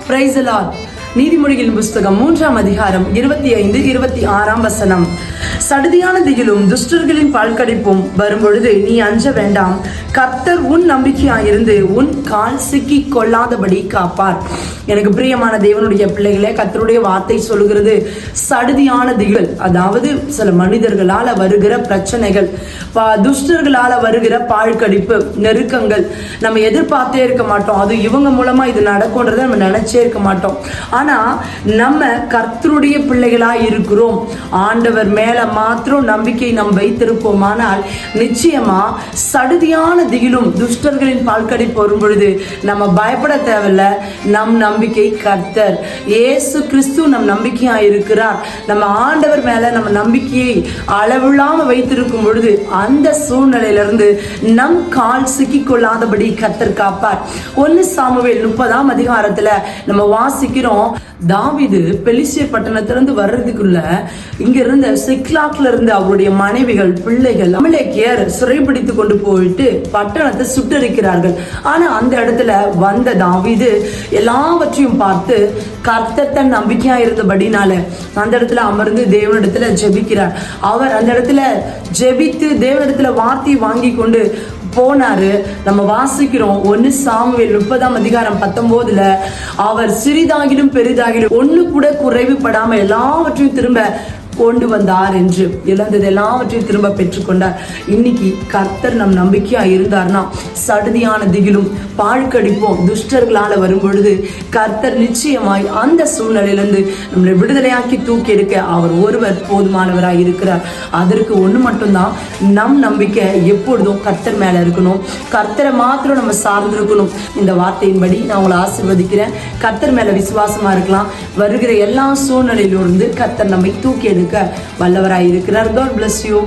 Praise the Lord. நீதிமொழிகளின் புஸ்தகம் 3ஆம் அதிகாரம் 25, 26ஆம் வசனம். சடுதியான திகிலும் துஷ்டர்களின் பால்கடிப்பும் வரும்பொழுது நீ அஞ்ச வேண்டாம். கர்த்தர் உன் நம்பிக்கையாயிருந்து உன் கால் சிக்கி கொள்ளாதபடி காப்பார். எனக்கு பிரியமான தேவனுடைய பிள்ளைகளே, கர்த்தருடைய வார்த்தை சொல்லுகிறது, சடுதியான திகில், அதாவது சில மனிதர்களால வருகிற பிரச்சனைகள், துஷ்டர்களால வருகிற பாழ்கடிப்பு, நெருக்கங்கள் நம்ம எதிர்பார்த்தே இருக்க மாட்டோம். அது இவங்க மூலமா இது நடக்கும்ன்றதை நம்ம நினைச்சே இருக்க மாட்டோம். ஆனா நம்ம கர்த்தருடைய பிள்ளைகளா இருக்கிறோம். ஆண்டவர் மேல மாத்திரம் நம்பிக்கை நாம் வைத்திருப்போமானால் நிச்சயமா சடுதியான திகிலும் துஷ்டர்களின் பால்கடிப்பு வரும் பொழுது நம்ம பயப்பட தேவையில்ல. நம் நம்பிக்கை கர்த்தர் இயேசு கிறிஸ்து நம் நம்பிக்கையா இருக்கிறார். நம்ம ஆண்டவர் மேல நம்ம நம்பிக்கையை அளவில்லாம வைத்திருக்கும் பொழுது அந்த சூழ்நிலையிலிருந்து நம் கால் சிக்கிக் கொள்ளாதபடி கர்த்தர் காப்பார். 1 சாமுவேல் 30ஆம் அதிகாரத்துல நம்ம வாசிக்கிறோம், தாவீது பெலிஸ்தியர் பட்டணத்திலிருந்து வர்றதுக்குள்ள இங்க இருந்த சிக்லாக்ல இருந்து அவருடைய மனைவிகள், பிள்ளைகள், அமலேக்கியர் சிறைபிடித்து கொண்டு போயிட்டு பட்டணத்தை சுட்டரிக்கிறார்கள். ஆனா அந்த இடத்துல வந்த தாவீது எல்லாவற்றையும் பார்த்து கர்த்தர் தன் நம்பிக்கையா இருந்தபடினால அந்த இடத்துல அமர்ந்து தேவனிடத்துல ஜெபிக்கிறார். அவர் அந்த இடத்துல ஜெபித்து தேவனிடத்துல வார்த்தையை வாங்கி கொண்டு போனாரு. நம்ம வாசிக்கிறோம் 1 சாமுவேல் 30ஆம் அதிகாரம் 19ல அவர் சிறிதாகிலும் பெரிதாகிலும் ஒண்ணு கூட குறைவுபடாம எல்லாவற்றையும் திரும்ப கொண்டு வந்தார் என்று, இழந்தது எல்லாவற்றையும் திரும்ப பெற்றுக்கொண்டார். இன்னைக்கு கர்த்தர் நம் நம்பிக்கையா இருந்தார்னா சடுதியான திகிலும் பாழ்கடிப்போம் துஷ்டர்களால வரும் பொழுது கர்த்தர் நிச்சயமாய் அந்த சூழ்நிலையிலிருந்து நம்மளை விடுதலையாக்கி தூக்கி எடுக்க அவர் ஒருவர் போதுமானவராய் இருக்கிறார். அதற்கு ஒண்ணு மட்டும்தான், நம் நம்பிக்கை எப்பொழுதும் கர்த்தர் மேல இருக்கணும். கர்த்தரை மாத்திரம் நம்ம சார்ந்து இருக்கணும். இந்த வார்த்தையின்படி நான் உங்களை ஆசீர்வதிக்கிறேன். கர்த்தர் மேல விசுவாசமா இருக்கலாம். வருகிற எல்லா சூழ்நிலையிலிருந்து கர்த்தர் நம்மை தூக்கி எடுக்க வல்லவராய் இருக்கிறார். God bless you.